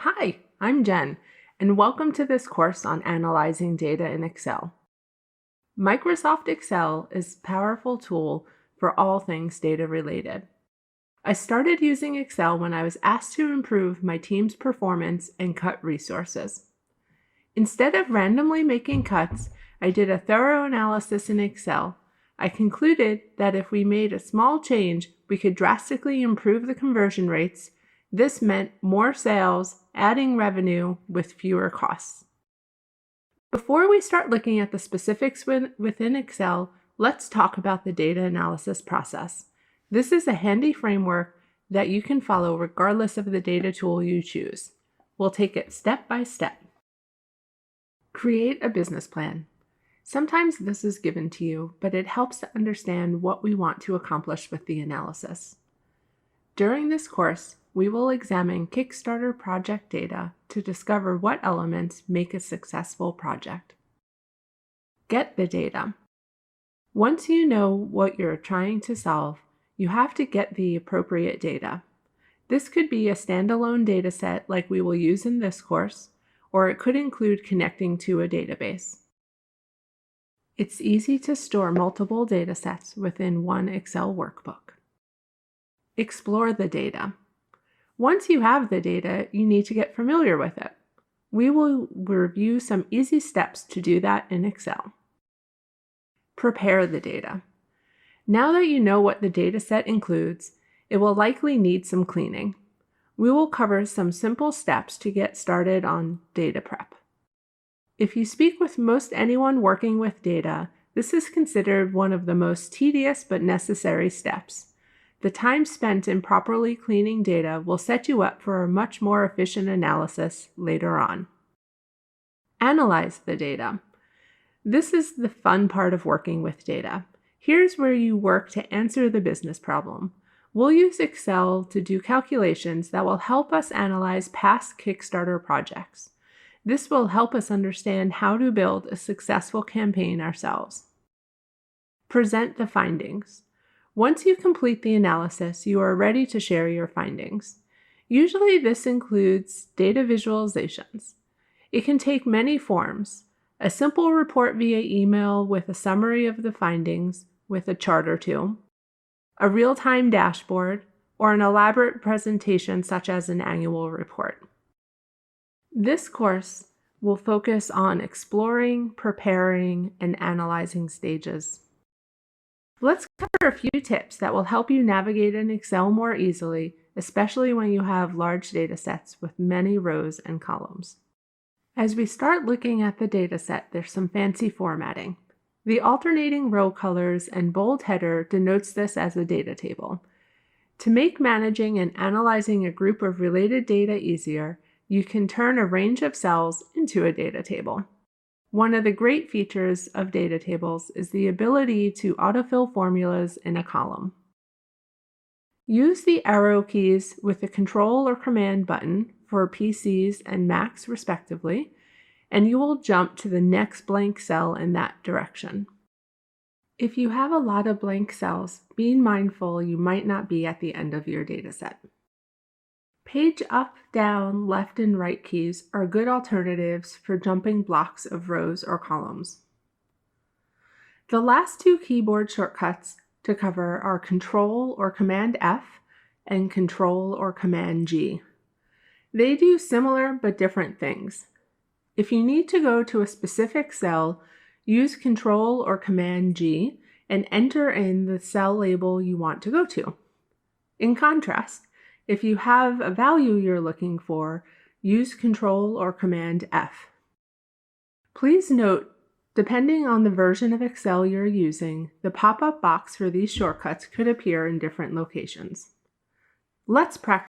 Hi, I'm Jen, and welcome to this course on analyzing data in Excel. Microsoft Excel is a powerful tool for all things data related. I started using Excel when I was asked to improve my team's performance and cut resources. Instead of randomly making cuts, I did a thorough analysis in Excel. I concluded that if we made a small change, we could drastically improve the conversion rates. This meant more sales, adding revenue with fewer costs. Before we start looking at the specifics within Excel, let's talk about the data analysis process. This is a handy framework that you can follow regardless of the data tool you choose. We'll take it step by step. Create a business plan. Sometimes this is given to you, but it helps to understand what we want to accomplish with the analysis. During this course, we will examine Kickstarter project data to discover what elements make a successful project. Get the data. Once you know what you're trying to solve, you have to get the appropriate data. This could be a standalone data set like we will use in this course, or it could include connecting to a database. It's easy to store multiple data sets within one Excel workbook. Explore the data. Once you have the data, you need to get familiar with it. We will review some easy steps to do that in Excel. Prepare the data. Now that you know what the data set includes, it will likely need some cleaning. We will cover some simple steps to get started on data prep. If you speak with most anyone working with data, this is considered one of the most tedious but necessary steps. The time spent in properly cleaning data will set you up for a much more efficient analysis later on. Analyze the data. This is the fun part of working with data. Here's where you work to answer the business problem. We'll use Excel to do calculations that will help us analyze past Kickstarter projects. This will help us understand how to build a successful campaign ourselves. Present the findings. Once you complete the analysis, you are ready to share your findings. Usually this includes data visualizations. It can take many forms: a simple report via email with a summary of the findings with a chart or two, a real-time dashboard, or an elaborate presentation such as an annual report. This course will focus on exploring, preparing, and analyzing stages. Let's cover a few tips that will help you navigate in Excel more easily, especially when you have large data sets with many rows and columns. As we start looking at the data set, there's some fancy formatting. The alternating row colors and bold header denotes this as a data table. To make managing and analyzing a group of related data easier, you can turn a range of cells into a data table. One of the great features of data tables is the ability to autofill formulas in a column. Use the arrow keys with the Control or Command button for PCs and Macs respectively, and you will jump to the next blank cell in that direction. If you have a lot of blank cells, be mindful you might not be at the end of your data set. Page up, down, left, and right keys are good alternatives for jumping blocks of rows or columns. The last two keyboard shortcuts to cover are Control or Command F and Control or Command G. They do similar but different things. If you need to go to a specific cell, use Control or Command G and enter in the cell label you want to go to. In contrast, if you have a value you're looking for, use Control or Command F. Please note, depending on the version of Excel you're using, the pop-up box for these shortcuts could appear in different locations. Let's practice.